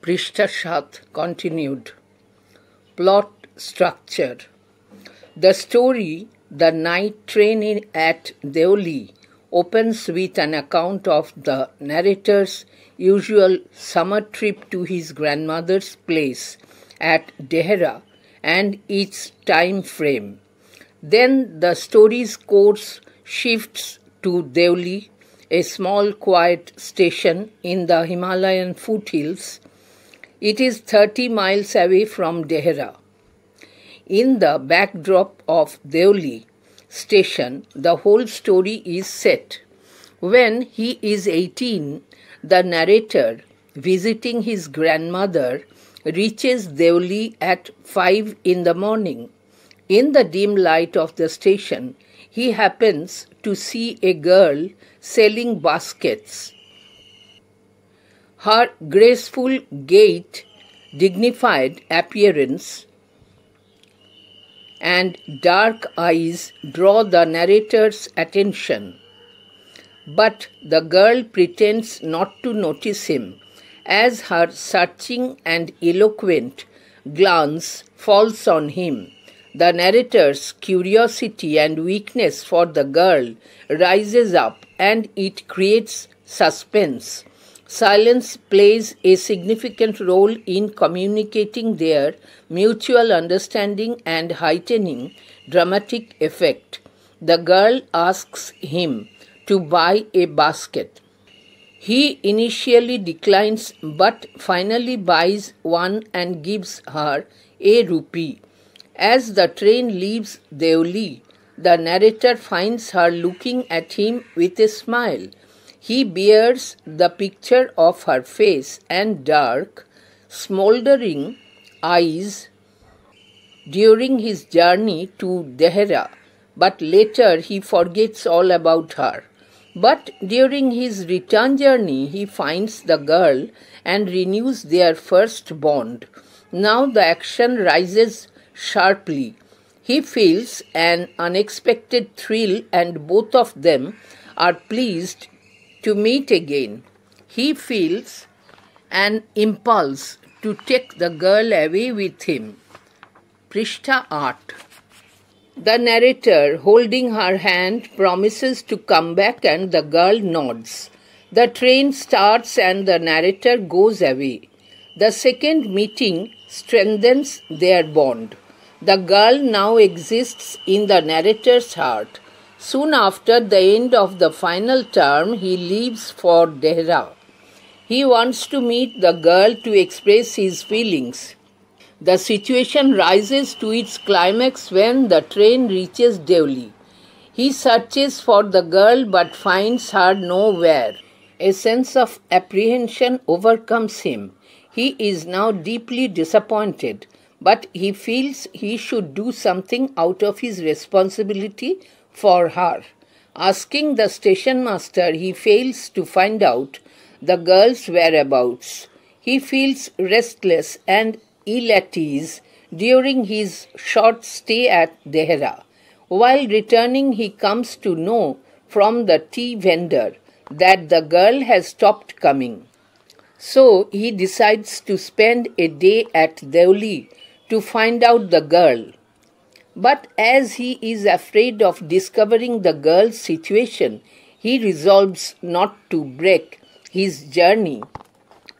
Prishta 7 continued. Plot structure. The story, The Night Train at Deoli, opens with an account of the narrator's usual summer trip to his grandmother's place at Dehra and its time frame. Then the story's course shifts to Deoli, a small quiet station in the Himalayan foothills. It is 30 miles away from Dehra. In the backdrop of Deoli station, the whole story is set. When he is 18, the narrator, visiting his grandmother, reaches Deoli at 5 in the morning. In the dim light of the station, he happens to see a girl selling baskets. Her graceful gait, dignified appearance, and dark eyes draw the narrator's attention. But the girl pretends not to notice him, as her searching and eloquent glance falls on him. The narrator's curiosity and weakness for the girl rises up, and it creates suspense. Silence plays a significant role in communicating their mutual understanding and heightening dramatic effect. The girl asks him to buy a basket. He initially declines but finally buys one and gives her a rupee. As the train leaves Deoli, the narrator finds her looking at him with a smile. He bears the picture of her face and dark, smouldering eyes during his journey to Dehra, but later he forgets all about her. But during his return journey, he finds the girl and renews their first bond. Now the action rises sharply. He feels an unexpected thrill, and both of them are pleased to meet again. He feels an impulse to take the girl away with him. Prishta 8. The narrator, holding her hand, promises to come back, and the girl nods. The train starts and the narrator goes away. The second meeting strengthens their bond. The girl now exists in the narrator's heart. Soon after the end of the final term, he leaves for Dehra. He wants to meet the girl to express his feelings. The situation rises to its climax when the train reaches Deoli. He searches for the girl but finds her nowhere. A sense of apprehension overcomes him. He is now deeply disappointed, but he feels he should do something out of his responsibility for her. Asking the station master, he fails to find out the girl's whereabouts. He feels restless and ill at ease during his short stay at Dehra. While returning, he comes to know from the tea vendor that the girl has stopped coming. So he decides to spend a day at Deoli to find out the girl. But as he is afraid of discovering the girl's situation, he resolves not to break his journey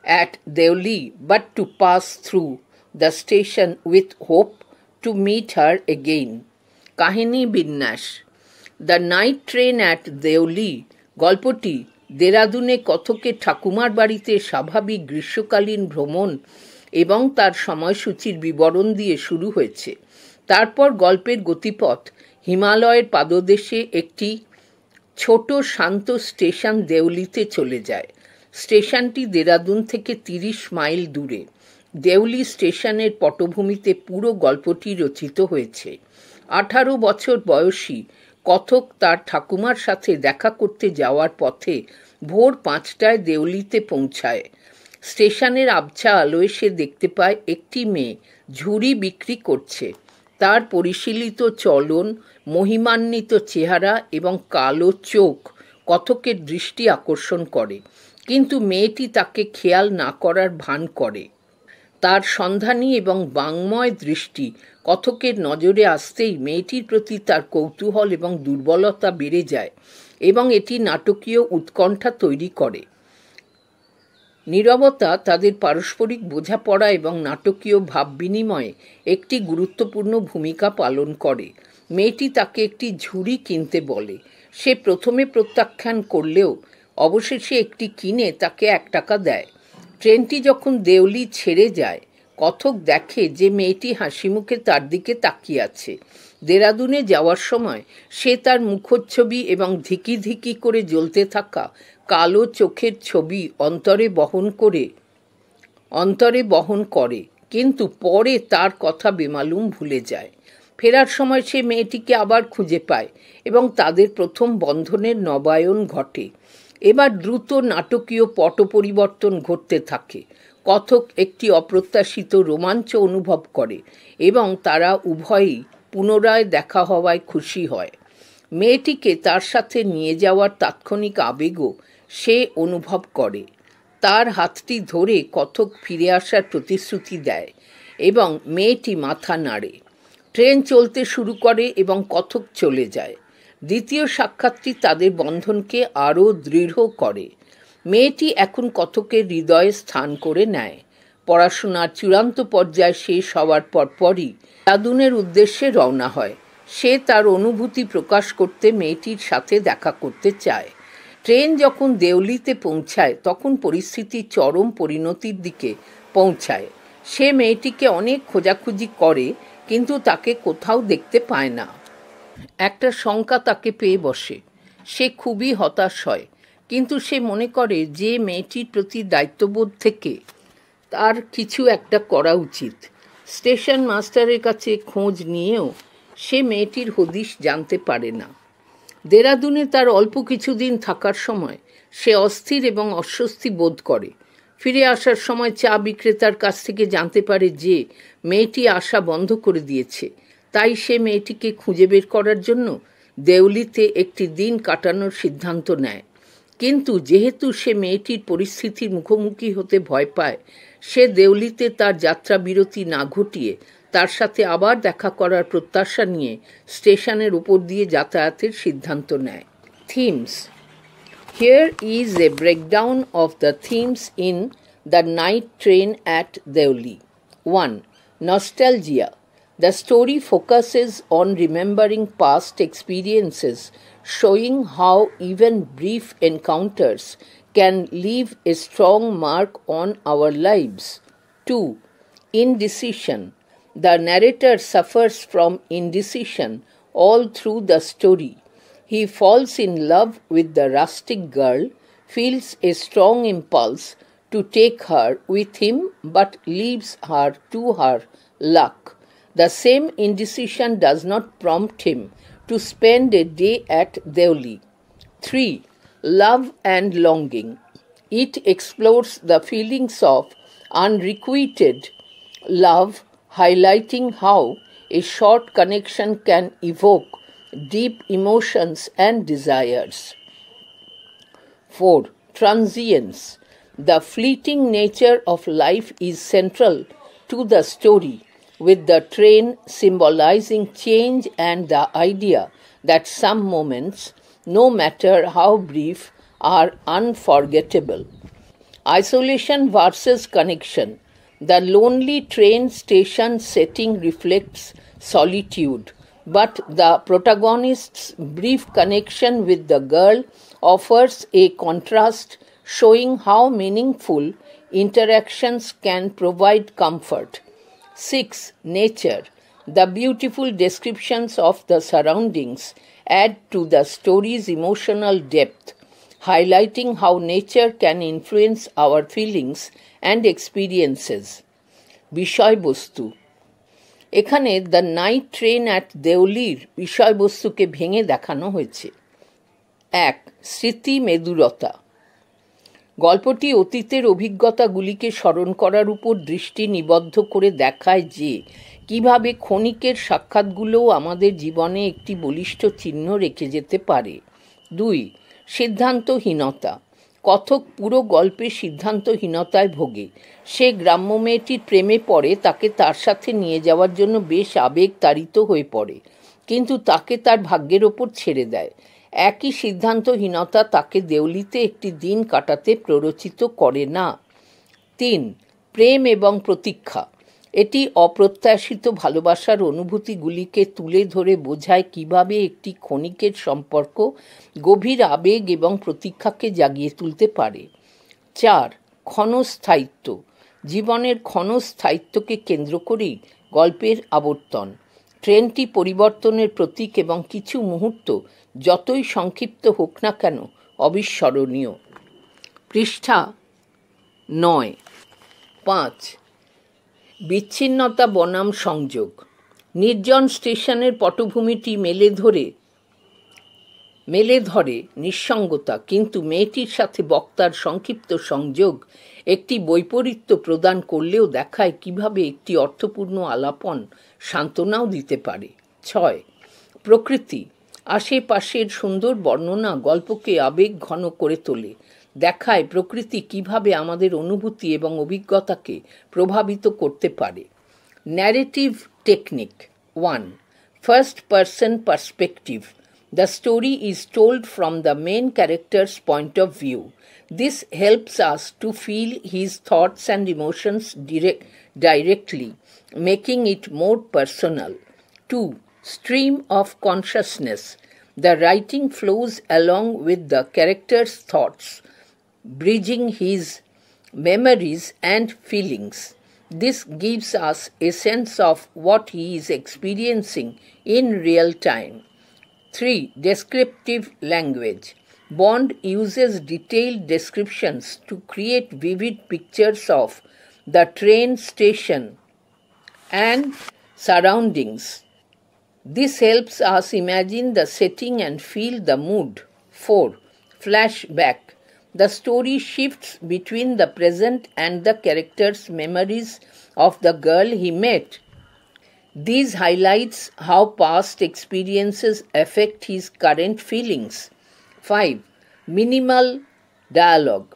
at Deoli, but to pass through the station with hope to meet her again. Kahini Binyash. The Night Train at Deoli গল্পটি দেরাদুনে কথকের ঠাকুমার বাড়িতে স্বাভাবিক গ্রীষ্মকালীন ভ্রমণ এবং তার সময়সূচির বিবরণ দিয়ে শুরু হয়েছে। তারপর গল্পের গতিপথ হিমালয়ের পাদদেশে একটি ছোট শান্ত স্টেশন দেউলিতে চলে যায়। স্টেশনটি দেরাদুন থেকে 30 মাইল দূরে। দেউলি স্টেশনের পটভূমিতে পুরো গল্পটি রচিত হয়েছে। 18 বছর বয়সী কথক তার ঠাকুমার সাথে দেখা করতে যাওয়ার পথে ভোর 5টায় দেউলিতে পৌঁছায়। স্টেশনের আবছা আলোয় সে দেখতে পায় একটি মেয়ে ঝুড়ি বিক্রি করছে। তার পরিশীলিত চলন, মহিমান্বিত চেহারা এবং কালো চোখ কথকের দৃষ্টি আকর্ষণ করে। কিন্তু মেয়েটি তাকে খেয়াল না করার ভান করে। তার সন্ধানী এবং বাংময় দৃষ্টি কথকের নজরে আসতেই মেয়েটির প্রতি তার কৌতূহল এবং দুর্বলতা বেড়ে যায় এবং এটি নাটকীয় উৎকণ্ঠা তৈরি করে। নীরবতা তাদের পারস্পরিক বোঝাপড়া এবং নাটকীয় ভাব বিনিময়ে একটি গুরুত্বপূর্ণ ভূমিকা পালন করে। মেয়েটি তাকে একটি ঝুড়ি কিনতে বলে। সে প্রথমে প্রত্যাখ্যান করলেও অবশেষে একটি কিনে তাকে 1 টাকা দেয়। ট্রেনটি যখন দেউলি ছেড়ে যায়, কথক দেখে যে মেয়েটি হাসিমুখে তার দিকে তাকিয়ে আছে। দেরাদুনে যাওয়ার সময় সে তার মুখচ্ছবি এবং ধিকি ধিকি করে জ্বলতে থাকা কালো চোখের ছবি অন্তরে বহন করে, কিন্তু পরে তার কথা বেমালুম ভুলে যায়। ফেরার সময় সে মেয়েটিকে আবার খুঁজে পায় এবং তাদের প্রথম বন্ধনের নবায়ন ঘটে। এবার দ্রুত নাটকীয় পট পরিবর্তন ঘটতে থাকে। কথক একটি অপ্রত্যাশিত রোমাঞ্চ অনুভব করে এবং তারা উভয়ই পুনরায় দেখা হওয়ায় খুশি হয়। মেয়েটিকে তার সাথে নিয়ে যাওয়ার তাৎক্ষণিক আবেগও সে অনুভব করে। তার হাতটি ধরে কথক ফিরে আসার প্রতিশ্রুতি দেয় এবং মেয়েটি মাথা নাড়ে। ট্রেন চলতে শুরু করে এবং কথক চলে যায়। দ্বিতীয় সাক্ষাৎটি তাদের বন্ধনকে আরও দৃঢ় করে। মেয়েটি এখন কথকের হৃদয়ে স্থান করে নেয়। পড়াশোনার চূড়ান্ত পর্যায়ে শেষ হওয়ার পরপরই দেরাদুনের উদ্দেশ্যে রওনা হয়। সে তার অনুভূতি প্রকাশ করতে মেয়েটির সাথে দেখা করতে চায়। ট্রেন যখন দেউলিতে পৌঁছায় তখন পরিস্থিতি চরম পরিণতির দিকে পৌঁছায়। সে মেয়েটিকে অনেক খোঁজাখুঁজি করে, কিন্তু তাকে কোথাও দেখতে পায় না। একটা শঙ্কা তাকে পেয়ে বসে। সে খুবই হতাশ হয়, কিন্তু সে মনে করে যে মেয়েটির প্রতি দায়িত্ববোধ থেকে তার কিছু একটা করা উচিত। স্টেশন মাস্টারের কাছে খোঁজ নিয়েও সে মেয়েটির হদিশ জানতে পারে না। দেরাদুনে তার অল্প কিছুদিন থাকার সময় সে অস্থির এবং অস্বস্তি বোধ করে। ফিরে আসার সময় চা বিক্রেতার কাছ থেকে জানতে পারে যে মেয়েটি আসা বন্ধ করে দিয়েছে। তাই সে মেয়েটিকে খুঁজে বের করার জন্য দেউলিতে একটি দিন কাটানোর সিদ্ধান্ত নেয়। কিন্তু যেহেতু সে মেয়েটির পরিস্থিতির মুখোমুখি হতে ভয় পায়, সে দেউলিতে তার যাত্রা বিরতি না ঘটিয়ে তার সাথে আবার দেখা করার প্রত্যাশা নিয়ে স্টেশনের উপর দিয়ে যাতায়াতের সিদ্ধান্ত নেয়। Themes. Here is a breakdown of the themes in The Night Train at Deuli. 1. Nostalgia. The story focuses on remembering past experiences, showing how even brief encounters can leave a strong mark on our lives. 2. Indecision. The narrator suffers from indecision all through the story. He falls in love with the rustic girl, feels a strong impulse to take her with him, but leaves her to her luck. The same indecision does not prompt him to spend a day at Deuli. 3. Love and longing. It explores the feelings of unrequited love, highlighting how a short connection can evoke deep emotions and desires. 4. Transience. The fleeting nature of life is central to the story, with the train symbolizing change and the idea that some moments, no matter how brief, are unforgettable. Isolation versus connection. The lonely train station setting reflects solitude, but the protagonist's brief connection with the girl offers a contrast, showing how meaningful interactions can provide comfort. 6. Nature. The beautiful descriptions of the surroundings add to the story's emotional depth, highlighting how nature can influence our feelings and experiences. বিষয়বস্তু. এখানে the night train at দেউলির বিষয়বস্তুকে ভেঙে দেখানো হয়েছে। 1. স্মৃতি মেদুরতা। গল্পটি অতীতের অভিজ্ঞতাগুলিকে স্মরণ করার উপর দৃষ্টি নিবদ্ধ করে দেখায় যে কিভাবে ক্ষণিকের সাক্ষাৎগুলোও আমাদের জীবনে একটি বলিষ্ঠ চিহ্ন রেখে যেতে পারে। 2. সিদ্ধান্তহীনতা। কথক পুরো গল্পে সিদ্ধান্তহীনতায় ভোগে। সে গ্রাম্য মেয়েটির প্রেমে পড়ে, তাকে তার সাথে নিয়ে যাওয়ার জন্য বেশ আবেগতাড়িত হয়ে পড়ে, কিন্তু তাকে তার ভাগ্যের ওপর ছেড়ে দেয়। একই সিদ্ধান্তহীনতা তাকে দেউলিতে একটি দিন কাটাতে প্ররোচিত করে না। 3. প্রেম এবং প্রতীক্ষা। এটি অপ্রত্যাশিত ভালোবাসার অনুভূতিগুলিকে তুলে ধরে বোঝায় কিভাবে একটি ক্ষণিকের সম্পর্ক গভীর আবেগ এবং প্রতীক্ষাকে জাগিয়ে তুলতে পারে। 4. ক্ষণস্থায়িত্ব। জীবনের ক্ষণস্থায়িত্বকে কেন্দ্র করেই গল্পের আবর্তন। ট্রেনটি পরিবর্তনের প্রতীক এবং কিছু মুহূর্ত যতই সংক্ষিপ্ত হোক না কেন অবিস্মরণীয়। পৃষ্ঠা 9। 5. বিচ্ছিন্নতা বনাম সংযোগ। নির্জন স্টেশনের পটভূমিটি মেলে ধরে নিঃসঙ্গতা, কিন্তু মেয়েটির সাথে বক্তার সংক্ষিপ্ত সংযোগ একটি বৈপরীত্য প্রদান করলেও দেখায় কিভাবে একটি অর্থপূর্ণ আলাপন সান্ত্বনাও দিতে পারে। 6. প্রকৃতি। আশেপাশের সুন্দর বর্ণনা গল্পকে আবেগ ঘন করে তোলে, দেখায় প্রকৃতি কিভাবে আমাদের অনুভূতি এবং অভিজ্ঞতাকে প্রভাবিত করতে পারে। Narrative technique. 1. First person perspective. The story is told from the main character's point of view. This helps us to feel his thoughts and emotions directly, making it more personal. 2. Stream of consciousness. The writing flows along with the character's thoughts, bridging his memories and feelings. This gives us a sense of what he is experiencing in real time. 3. Descriptive language. Bond uses detailed descriptions to create vivid pictures of the train station and surroundings. This helps us imagine the setting and feel the mood. 4. Flashback. The story shifts between the present and the character's memories of the girl he met. These highlights how past experiences affect his current feelings. 5. Minimal dialogue.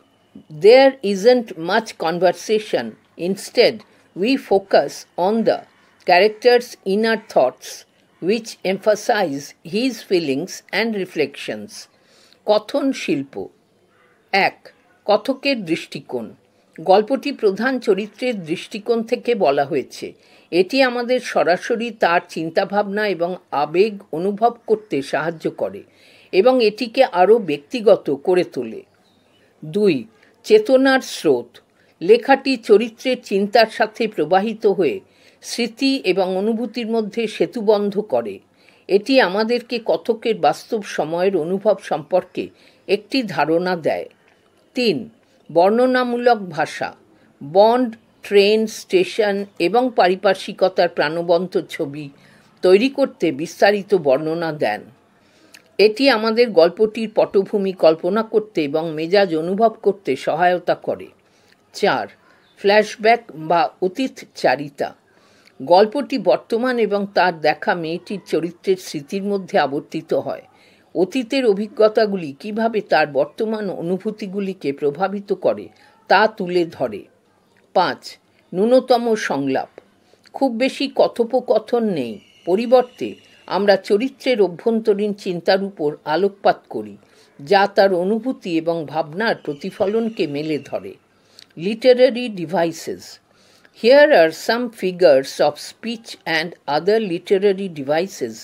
There isn't much conversation. Instead, we focus on the character's inner thoughts, which emphasize his feelings and reflections. কথন শিল্প। 1. কথকের দৃষ্টিকোণ। গল্পটি প্রধান চরিত্রের দৃষ্টিকোণ থেকে বলা হয়েছে। এটি আমাদের সরাসরি তার চিন্তাভাবনা এবং আবেগ অনুভব করতে সাহায্য করে এবং এটিকে আরও ব্যক্তিগত করে তোলে। 2. চেতনার স্রোত। লেখাটি চরিত্রের চিন্তার সাথে প্রবাহিত হয়ে স্মৃতি এবং অনুভূতির মধ্যে সেতুবন্ধ করে। এটি আমাদেরকে কথকের বাস্তব সময়ের অনুভব সম্পর্কে একটি ধারণা দেয়। 3. বর্ণনামূলক ভাষা। বন্ড, ট্রেন, স্টেশন এবং পারিপার্শ্বিকতার প্রাণবন্ত ছবি তৈরি করতে বিস্তারিত বর্ণনা দেন। এটি আমাদের গল্পটির পটভূমি কল্পনা করতে এবং মেজাজ অনুভব করতে সহায়তা করে। 4. ফ্ল্যাশব্যাক বা অতীতচারিতা। গল্পটি বর্তমান এবং তার দেখা মেয়েটির চরিত্রের স্মৃতির মধ্যে আবর্তিত হয়। অতীতের অভিজ্ঞতাগুলি কিভাবে তার বর্তমান অনুভূতিগুলিকে প্রভাবিত করে তা তুলে ধরে। 5. ন্যূনতম সংলাপ। খুব বেশি কথোপকথন নেই, পরিবর্তে আমরা চরিত্রের অভ্যন্তরীণ চিন্তার উপর আলোকপাত করি, যা তার অনুভূতি এবং ভাবনার প্রতিফলনকে মেলে ধরে। Literary devices. Here are some figures of speech and other literary devices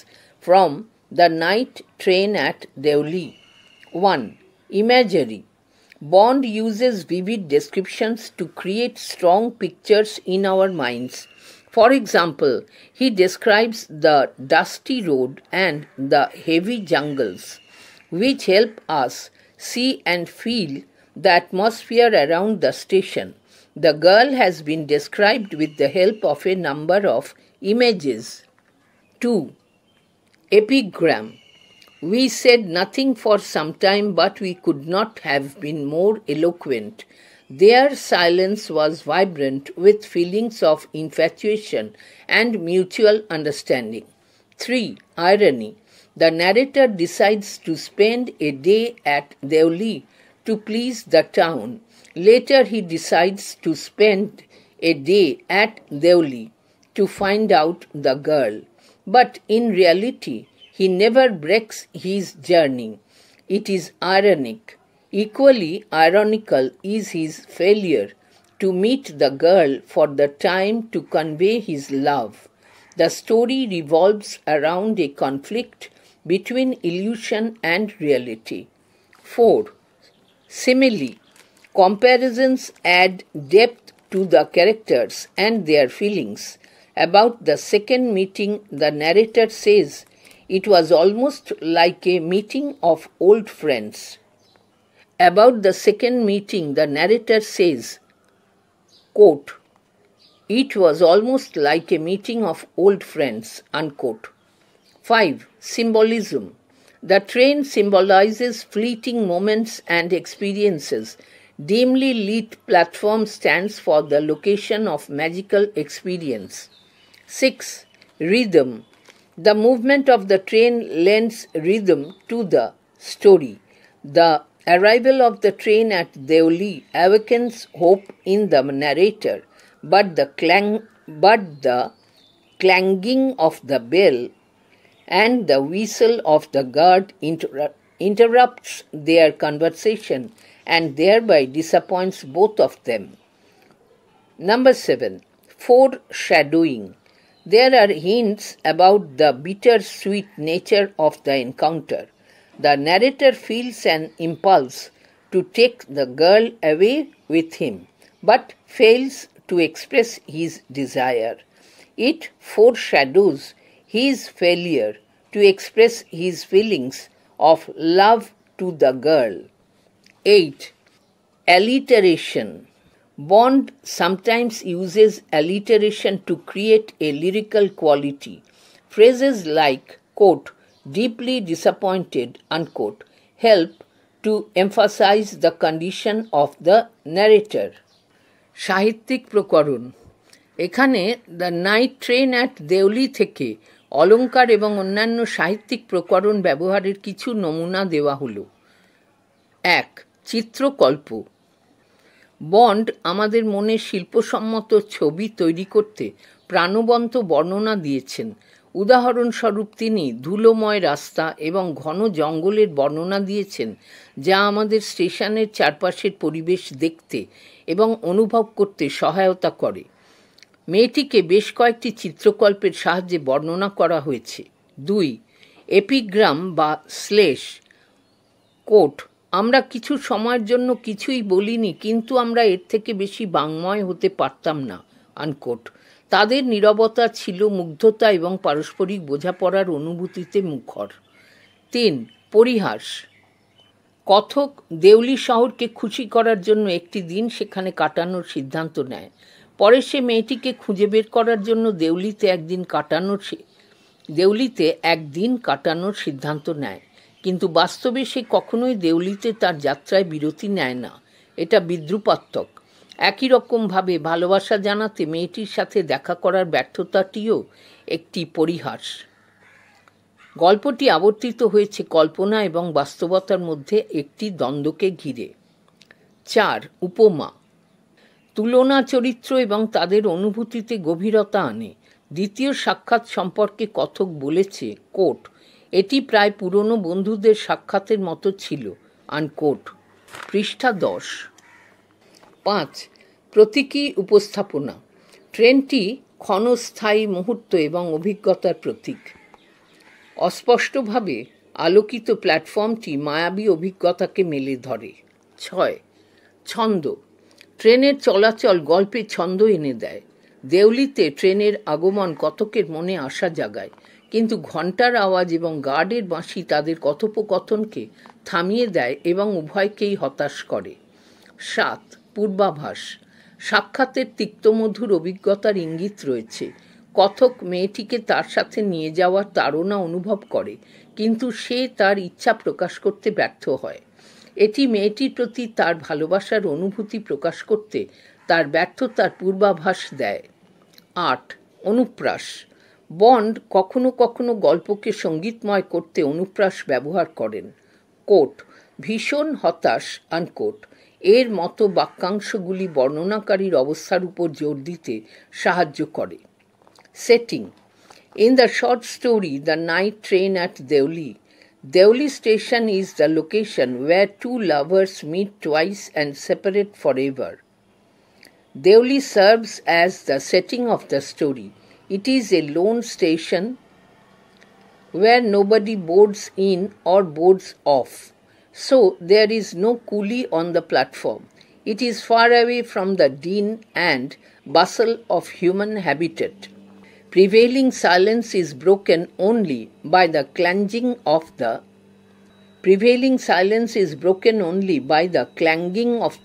from the night train at Deoli. 1. Imagery. Bond uses vivid descriptions to create strong pictures in our minds. For example, he describes the dusty road and the heavy jungles, which help us see and feel the atmosphere around the station. The girl has been described with the help of a number of images. 2. Epigram. We said nothing for some time, but we could not have been more eloquent. Their silence was vibrant with feelings of infatuation and mutual understanding. 3. Irony. The narrator decides to spend a day at Deoli to to please the town. Later he decides to spend a day at Deoli to find out the girl. But in reality, he never breaks his journey. It is ironic. Equally ironical is his failure to meet the girl for the time to convey his love. The story revolves around a conflict between illusion and reality. 4. Simile. Comparisons add depth to the characters and their feelings. About the second meeting, the narrator says, "It was almost like a meeting of old friends." About the second meeting, the narrator says, quote, "It was almost like a meeting of old friends," unquote. 5. Symbolism. The train symbolizes fleeting moments and experiences. Dimly lit platform stands for the location of magical experience. 6. Rhythm. The movement of the train lends rhythm to the story. The arrival of the train at Deoli awakens hope in the narrator, but the clanging of the bell and the whistle of the guard interrupts their conversation and thereby disappoints both of them. Number 7. Foreshadowing. There are hints about the bitter-sweet nature of the encounter. The narrator feels an impulse to take the girl away with him, but fails to express his desire. It foreshadows his failure to express his feelings of love to the girl. 8. Alliteration. Bond sometimes uses alliteration to create a lyrical quality. Phrases like, quote, "deeply disappointed," unquote, help to emphasize the condition of the narrator. সাহিত্যিক প্রকরণ। এখানে the night train at Deoli থেকে অলঙ্কার এবং অন্যান্য সাহিত্যিক প্রকরণ ব্যবহারের কিছু নমুনা দেওয়া হলো। 1. চিত্রকল্প। বন্ড আমাদের মনে শিল্পসম্মত ছবি তৈরি করতে প্রাণবন্ত বর্ণনা দিয়েছেন। উদাহরণস্বরূপ তিনি ধুলোময় রাস্তা এবং ঘন জঙ্গলের বর্ণনা দিয়েছেন, যা আমাদের স্টেশনের চারপাশের পরিবেশ দেখতে এবং অনুভব করতে সহায়তা করে। মেয়েটিকে বেশ কয়েকটি চিত্রকল্পের সাহায্যে বর্ণনা করা হয়েছে। 2. এপিগ্রাম বা শ্লেষ। কোট, "আমরা কিছু সময়ের জন্য কিছুই বলিনি, কিন্তু আমরা এর থেকে বেশি বাংময় হতে পারতাম না," আনকোট। তাদের নীরবতা ছিল মুগ্ধতা এবং পারস্পরিক বোঝাপড়ার অনুভূতিতে মুখর। 3. পরিহাস। কথক দেউলি শহরকে খুশি করার জন্য একটি দিন সেখানে কাটানোর সিদ্ধান্ত নেয়। পরে সে মেয়েটিকে খুঁজে বের করার জন্য দেউলিতে একদিন কাটানোর সিদ্ধান্ত নেয়, কিন্তু বাস্তবে সে কখনোই দেউলিতে তার যাত্রায় বিরতি নেয় না। এটা বিদ্রূপাত্মক। একই রকমভাবে ভালোবাসা জানাতে মেয়েটির সাথে দেখা করার ব্যর্থতাটিও একটি পরিহাস। গল্পটি আবর্তিত হয়েছে কল্পনা এবং বাস্তবতার মধ্যে একটি দ্বন্দ্বকে ঘিরে। 4. উপমা। তুলনা চরিত্র এবং তাদের অনুভূতিতে গভীরতা আনে। দ্বিতীয় সাক্ষাৎ সম্পর্কে কথক বলেছে, কোট, "এটি প্রায় পুরনো বন্ধুদের সাক্ষাতের মতো ছিল," আনকোট। পৃষ্ঠা 10। 5. প্রতীকী উপস্থাপনা। ট্রেনটি ক্ষণস্থায়ী মুহূর্ত এবং অভিজ্ঞতার প্রতীক। অস্পষ্টভাবে আলোকিত প্ল্যাটফর্মটি মায়াবী অভিজ্ঞতাকে মেলে ধরে। 6. ছন্দ। ট্রেনের চলাচল গল্পে ছন্দ এনে দেয়। দেউলিতে ট্রেনের আগমন কতকের মনে আশা জাগায়, কিন্তু ঘণ্টার আওয়াজ এবং গার্ডের বাঁশি তাদের কথোপকথনকে থামিয়ে দেয় এবং উভয়কেই হতাশ করে। 7. পূর্বাভাস। সাক্ষাতের তিক্তমধুর অভিজ্ঞতার ইঙ্গিত রয়েছে। কথক মেয়েটিকে তার সাথে নিয়ে যাওয়ার তাড়না অনুভব করে, কিন্তু সে তার ইচ্ছা প্রকাশ করতে ব্যর্থ হয়। এটি মেয়েটির প্রতি তার ভালোবাসার অনুভূতি প্রকাশ করতে তার ব্যর্থতার পূর্বাভাস দেয়। 8. অনুপ্রাস। বন্ড কখনো কখনো গল্পকে সঙ্গীতময় করতে অনুপ্রাস ব্যবহার করেন। কোট, ভীষণ হতাশ আনকোট এর মতো বাক্যাংশগুলি বর্ণনাকারীর অবস্থার উপর জোর দিতে সাহায্য করে। Setting: In the short story, The Night Train at Deoli, Deoli station is the location where two lovers meet twice and separate forever. Deoli serves as the setting of the story. It is a lone station where nobody boards in or boards off, so there is no coolie on the platform. It is far away from the din and bustle of human habitat. Prevailing silence is broken only by the clanging of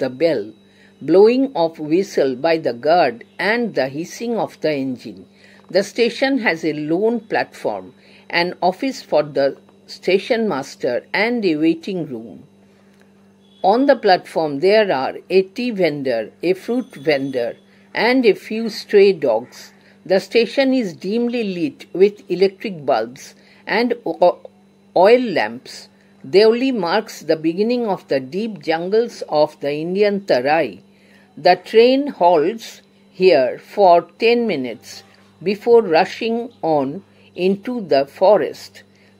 the bell, blowing of whistle by the guard, and the hissing of the engine. The station has a lone platform, an office for the station master, and a waiting room. On the platform there are a tea vendor, a fruit vendor, and a few stray dogs. The station is dimly lit with electric bulbs and oil lamps. Deoli marks the beginning of the deep jungles of the Indian Tarai. The train halts here for 10 minutes before rushing on into the forest.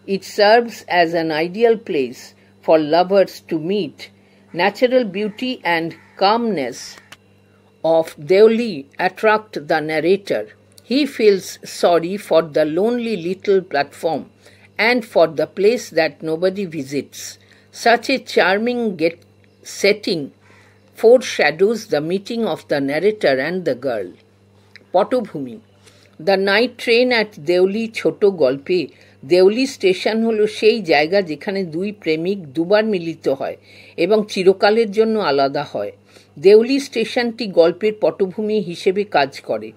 It serves as an ideal place for lovers to meet. Natural beauty and calmness of Deoli attract the narrator. He feels sorry for the lonely little platform and for the place that nobody visits. Such a charming setting foreshadows the meeting of the narrator and the girl. পটভূমি: the night train at Deoli ছোট গল্পে Deuli station হলো সেই জায়গা যেখানে দুই প্রেমিক দুবার মিলিত হয় এবং চিরকালের জন্য আলাদা হয়। দেউলি স্টেশনটি গল্পের পটভূমি হিসেবে কাজ করে।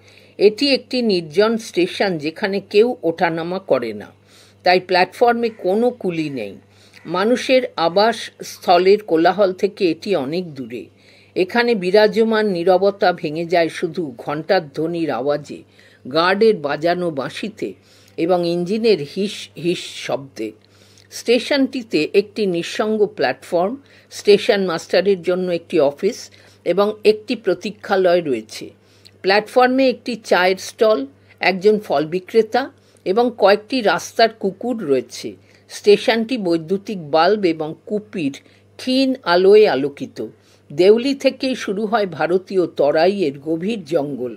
এটি একটি নির্জন স্টেশন যেখানে কেউ ওঠানামা করে না, তাই প্ল্যাটফর্মে কোনো কুলি নেই। মানুষের আবাস স্থলের কোলাহল থেকে এটি অনেক দূরে। এখানে বিরাজমান নীরবতা ভেঙে যায় শুধু ঘণ্টার ধ্বনির আওয়াজে, গার্ডের বাজানো বাঁশিতে এবং ইঞ্জিনের হিস হিস শব্দে। স্টেশনটিতে একটি নিঃসঙ্গ প্ল্যাটফর্ম, স্টেশন মাস্টারের জন্য একটি অফিস এবং একটি প্রতীক্ষালয় রয়েছে। প্ল্যাটফর্মে একটি চায়ের স্টল, একজন ফল বিক্রেতা এবং কয়েকটি রাস্তার কুকুর রয়েছে। স্টেশনটি বৈদ্যুতিক বাল্ব এবং কুপির ক্ষীণ আলোয় আলোকিত। দেউলি থেকেই শুরু হয় ভারতীয় তরাইয়ের গভীর জঙ্গল।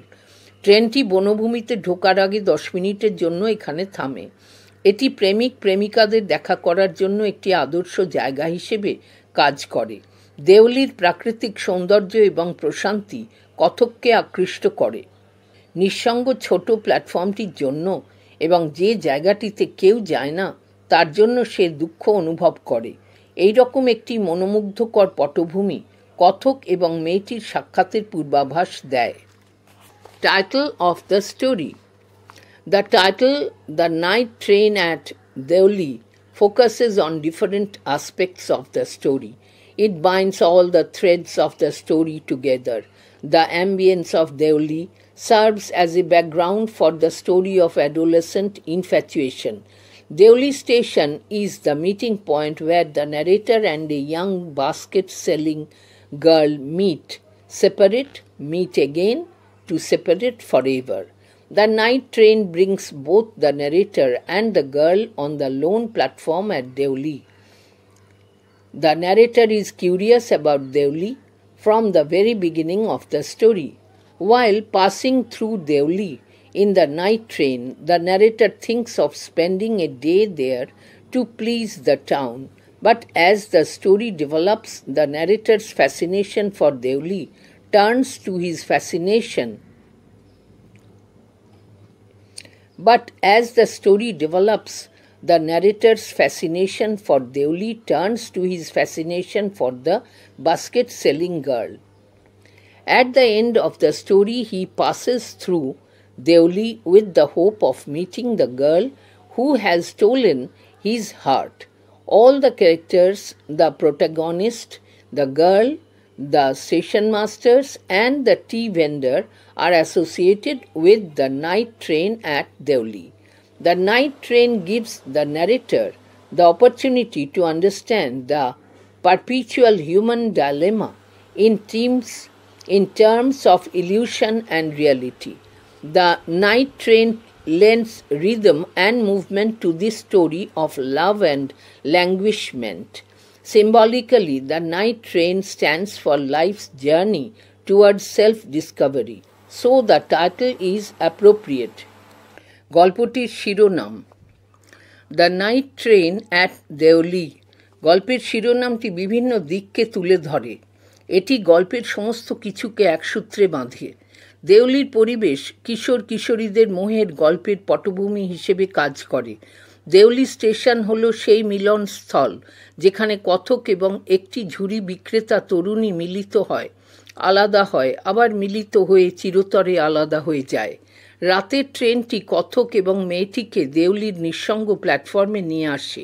ট্রেনটি বনভূমিতে ঢোকার আগে 10 মিনিটের জন্য এখানে থামে। এটি প্রেমিক প্রেমিকাদের দেখা করার জন্য একটি আদর্শ জায়গা হিসেবে কাজ করে। দেউলির প্রাকৃতিক সৌন্দর্য এবং প্রশান্তি কথককে আকৃষ্ট করে। নিঃসঙ্গ ছোট প্ল্যাটফর্মটির জন্য এবং যে জায়গাটিতে কেউ যায় না তার জন্য সে দুঃখ অনুভব করে। এই রকম একটি মনোমুগ্ধকর পটভূমি কথক এবং মেয়েটির সাক্ষাতের পূর্বাভাস দেয়। Title of the story. The title, The Night Train at Deoli, focuses on different aspects of the story. It binds all the threads of the story together. The ambience of Deoli serves as a background for the story of adolescent infatuation. Deoli station is the meeting point where the narrator and a young basket-selling girl meet, separate, meet again, to separate forever. The night train brings both the narrator and the girl on the lone platform at Deoli. The narrator is curious about Deoli from the very beginning of the story. While passing through Deoli in the night train, the narrator thinks of spending a day there to please the town. But as the story develops, the narrator's fascination for Deoli turns to his fascination. But as the story develops, the narrator's fascination for Deoli turns to his fascination for the basket-selling girl. At the end of the story, he passes through Deoli with the hope of meeting the girl who has stolen his heart. All the characters, the protagonist, the girl, the station masters, and the tea vendor are associated with the night train at Deoli. The night train gives the narrator the opportunity to understand the perpetual human dilemma in terms of illusion and reality. The night train lends rhythm and movement to this story of love and languishment. Symbolically, the night train stands for life's journey towards self-discovery. So the title is appropriate. গল্পটির শিরোনাম the night train at Deoli. গল্পের শিরোনামটি বিভিন্ন দিককে তুলে ধরে। এটি গল্পের সমস্ত কিছুকে একসূত্রে বাঁধে। দেওলির পরিবেশ কিশোর কিশোরীদের মোহের গল্পের পটভূমি হিসেবে কাজ করে। দেওলি স্টেশন হলো সেই মিলনস্থল যেখানে কথক এবং একটি ঝুড়ি বিক্রেতা তরুণী মিলিত হয়, আলাদা হয়, আবার মিলিত হয়ে চিরতরে আলাদা হয়ে যায়। রাতের ট্রেনটি কথক এবং মেয়েটিকে দেওলির নিঃসঙ্গ প্ল্যাটফর্মে নিয়ে আসে।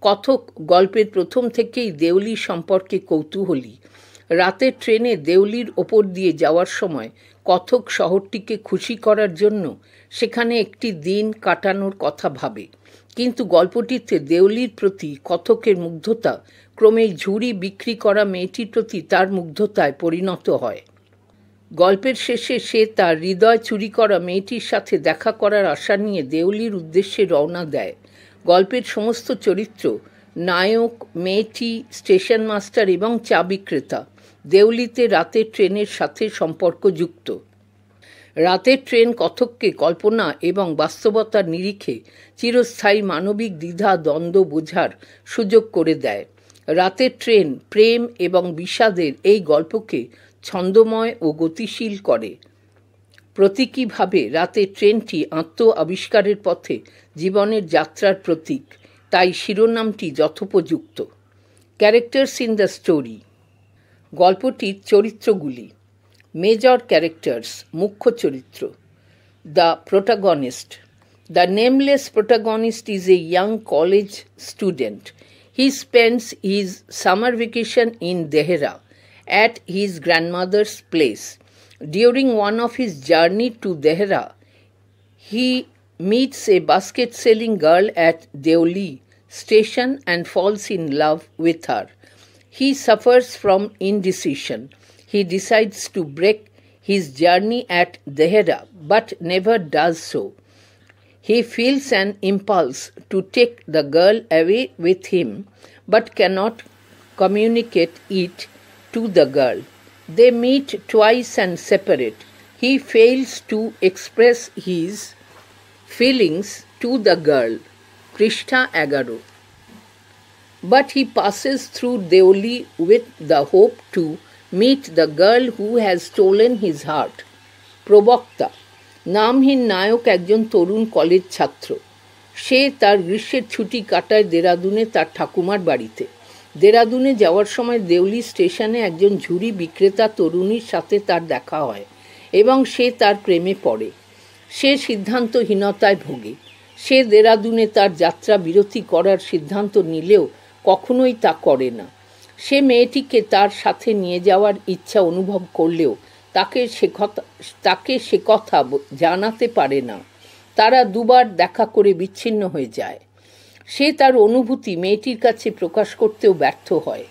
কথক গল্পের প্রথম থেকেই দেওলি সম্পর্কে কৌতূহলী। রাতের ট্রেনে দেওলির ওপর দিয়ে যাওয়ার সময় কথক শহরটিকে খুশি করার জন্য সেখানে একটি দিন কাটানোর কথা ভাবে। কিন্তু গল্পটিতে দেওলির প্রতি কথকের মুগ্ধতা ক্রমে ঝুড়ি বিক্রি করা মেয়েটির প্রতি তার মুগ্ধতায় পরিণত হয়। গল্পের শেষে সে তার হৃদয় চুরি করা মেয়েটির সাথে দেখা করার আশা নিয়ে দেওলির উদ্দেশ্যে রওনা দেয়। গল্পের সমস্ত চরিত্র, নায়ক, মেয়েটি, স্টেশন মাস্টার এবং চা বিক্রেতা দেওলিতে রাতের ট্রেনের সাথে সম্পর্কযুক্ত। রাতের ট্রেন কথককে কল্পনা এবং বাস্তবতার নিরিখে চিরস্থায়ী মানবিক দ্বিধা দ্বন্দ্ব বোঝার সুযোগ করে দেয়। রাতের ট্রেন প্রেম এবং বিষাদের এই গল্পকে ছন্দময় ও গতিশীল করে। প্রতীকীভাবে রাতের ট্রেনটি আত্ম আবিষ্কারের পথে জীবনের যাত্রার প্রতীক, তাই শিরোনামটি যথোপযুক্ত। Characters in the story. গল্পটির চরিত্রগুলি। মেজর ক্যারেক্টার্স, মুখ্য চরিত্র। The protagonist. The nameless protagonist is a young college student. He spends his summer vacation in Dehra at his grandmother's place. During one of his journey to Dehra, he meets a basket-selling girl at Deoli station and falls in love with her. He suffers from indecision. He decides to break his journey at Dehra but never does so. He feels an impulse to take the girl away with him but cannot communicate it to the girl. They meet twice and separate. He fails to express his feelings to the girl. Prishtha 11. But he passes through Deoli with the hope to meet the girl who has stolen his heart. প্রবক্তা। নামহীন নায়ক একজন তরুণ college ছাত্র। সে তার গ্রীষ্মের ছুটি কাটায় দেরাদুনে তার ঠাকুমার বাড়িতে। দেরাদুনে যাওয়ার সময় দেওলি স্টেশনে একজন ঝুড়ি বিক্রেতা তরুণীর সাথে তার দেখা হয় এবং সে তার প্রেমে পড়ে। সে সিদ্ধান্তহীনতায় ভোগে। সে দেরাদুনে তার যাত্রা বিরতি করার সিদ্ধান্ত নিলেও কখনোই তা করে না। সে মেয়েটিকে তার সাথে নিয়ে যাওয়ার ইচ্ছা অনুভব করলেও তাকে সে কথা জানাতে পারে না। তারা দুবার দেখা করে বিচ্ছিন্ন হয়ে যায়। সে তার অনুভূতি মেয়েটির কাছে প্রকাশ করতেও ব্যর্থ হয়,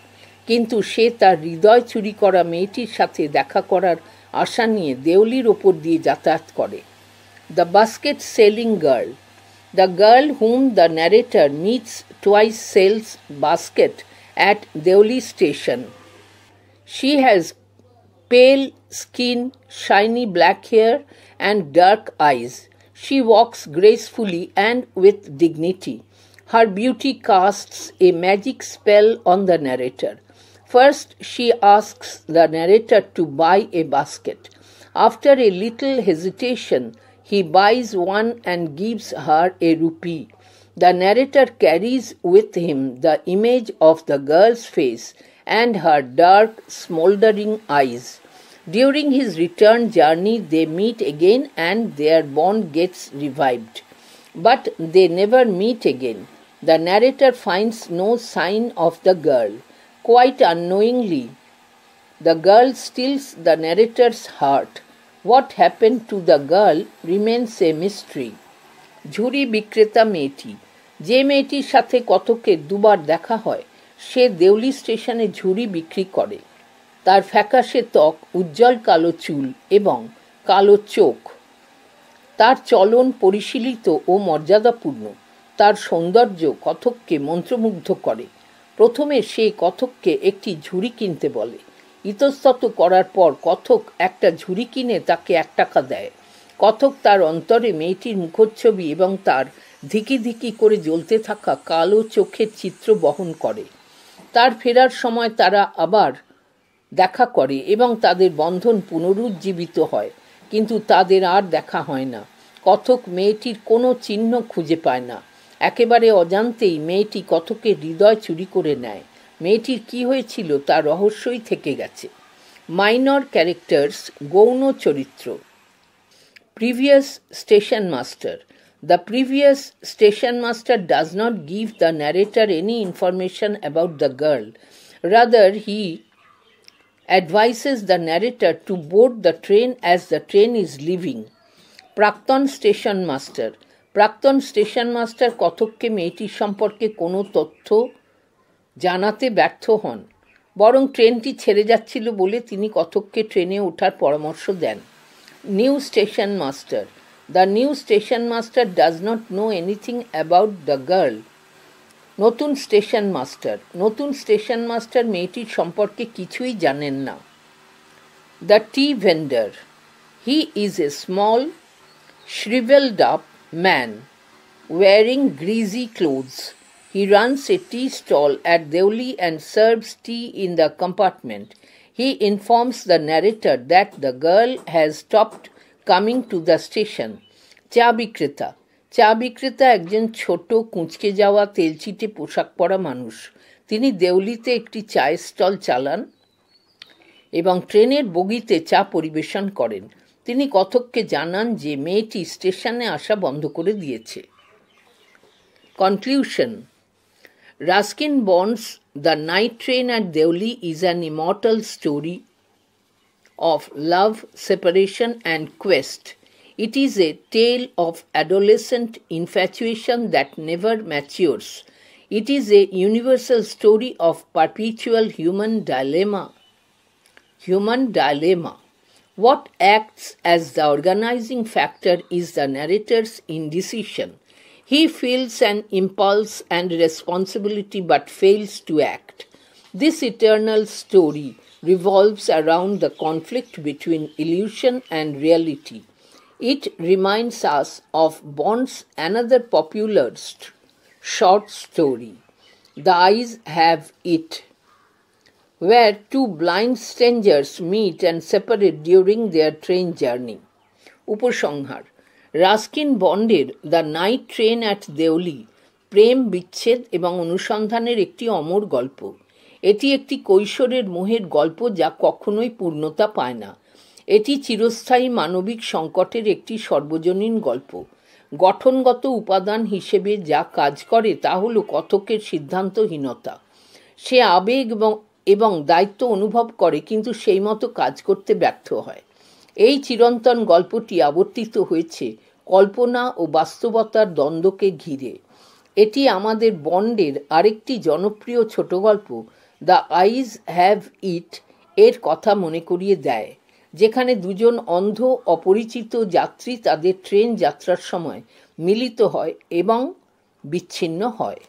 কিন্তু সে তার হৃদয় চুরি করা মেয়েটির সাথে দেখা করার আশা নিয়ে দেওলির ওপর দিয়ে যাতায়াত করে। The basket selling girl. The girl hmm the narrator meets twice sells basket at Deoli station. She has pale skin, shiny black hair and dark eyes. She walks gracefully and with dignity. Her beauty casts a magic spell on the narrator. First, she asks the narrator to buy a basket. After a little hesitation, he buys one and gives her a rupee. The narrator carries with him the image of the girl's face and her dark, smoldering eyes. During his return journey, they meet again and their bond gets revived. But they never meet again. The narrator finds no sign of the girl. Quite unknowingly, the girl steals the narrator's heart. What happened to the girl remains a mystery. ঝুড়ি বিক্রেতা মেয়েটি। যে মেয়েটির সাথে কথকের দুবার দেখা হয় সে দেউলি স্টেশনে ঝুড়ি বিক্রি করে। তার ফ্যাকাশে ত্বক, উজ্জ্বল কালো চুল এবং কালো চোখ। তার চলন পরিশীলিত ও মর্যাদাপূর্ণ। তার সৌন্দর্য কথককে মন্ত্রমুগ্ধ করে। প্রথমে সে কথককে একটি ঝুড়ি কিনতে বলে। ইতস্তত করার পর কথক একটা ঝুড়ি কিনে তাকে 1 টাকা দেয়। কথক তার অন্তরে মেয়েটির মুখচ্ছবি এবং তার ধিকি ধিকি করে জ্বলতে থাকা কালো চোখের চিত্র বহন করে। তার ফেরার সময় তারা আবার দেখা করে এবং তাদের বন্ধন পুনরুজ্জীবিত হয়, কিন্তু তাদের আর দেখা হয় না। কথক মেয়েটির কোনো চিহ্ন খুঁজে পায় না। একেবারে অজান্তেই মেয়েটি কথকের হৃদয় চুরি করে নেয়। মেয়েটির কি হয়েছিল তার রহস্যই থেকে গেছে। মাইনর ক্যারেক্টার্স, গৌণ চরিত্র। Previous station master. The previous station master does not give the narrator any information about the girl. Rather, he advises the narrator to board the train as the train is leaving. প্রাক্তন station master. প্রাক্তন station master কথককে মেয়েটির সম্পর্কে কোনো তথ্য জানাতে ব্যর্থ হন, বরং ট্রেনটি ছেড়ে যাচ্ছিল বলে তিনি কথককে ট্রেনে ওঠার পরামর্শ দেন। New station master. The new station master does not know anything about the girl. নতুন স্টেশন মাস্টার। নতুন স্টেশন মাস্টার মেয়েটির সম্পর্কে কিছুই জানেন না। The tea vendor. He is a small shriveled up man wearing greasy clothes. He runs a tea stall at Deoli and serves tea in the compartment. He informs the narrator that the girl has stopped coming to the station. চা বিক্রেতা। চা বিক্রেতা একজন ছোট কুঁচকে যাওয়া তেলচিটে পোশাক পরা মানুষ। তিনি দেউলিতে একটি চায়ের স্টল চালান এবং ট্রেনের বগিতে চা পরিবেশন করেন। তিনি কথককে জানান যে মেয়েটি স্টেশনে আসা বন্ধ করে দিয়েছে। Conclusion. Ruskin Bond's the night train at Deoli is an immortal story of love, separation, and quest. It is a tale of adolescent infatuation that never matures. It is a universal story of perpetual human dilemma. What acts as the organizing factor is the narrator's indecision. He feels an impulse and responsibility but fails to act. This eternal story revolves around the conflict between illusion and reality. It reminds us of Bond's another popular short story, The Eyes Have It, where 2 blind strangers meet and separate during their train journey. উপসংহার। Ruskin বন্ডের the night train at Deoli প্রেম, বিচ্ছেদ এবং অনুসন্ধানের একটি অমর গল্প। এটি একটি কৈশোরের মোহের গল্প যা কখনোই পূর্ণতা পায় না। এটি চিরস্থায়ী মানবিক সংকটের একটি সর্বজনীন গল্প। গঠনগত উপাদান হিসেবে যা কাজ করে তা হল কথকের সিদ্ধান্তহীনতা। সে আবেগ এবং দায়িত্ব অনুভব করে, কিন্তু সেই মতো কাজ করতে ব্যর্থ হয়। এই চিরন্তন গল্পটি আবর্তিত হয়েছে কল্পনা ও বাস্তবতার দ্বন্দ্বকে ঘিরে। এটি আমাদের বন্ডের আরেকটি জনপ্রিয় ছোট গল্প দ্য আইজ হ্যাভ ইট এর কথা মনে করিয়ে দেয়, যেখানে 2জন অন্ধ অপরিচিত যাত্রী তাদের ট্রেন যাত্রার সময় মিলিত হয় এবং বিচ্ছিন্ন হয়।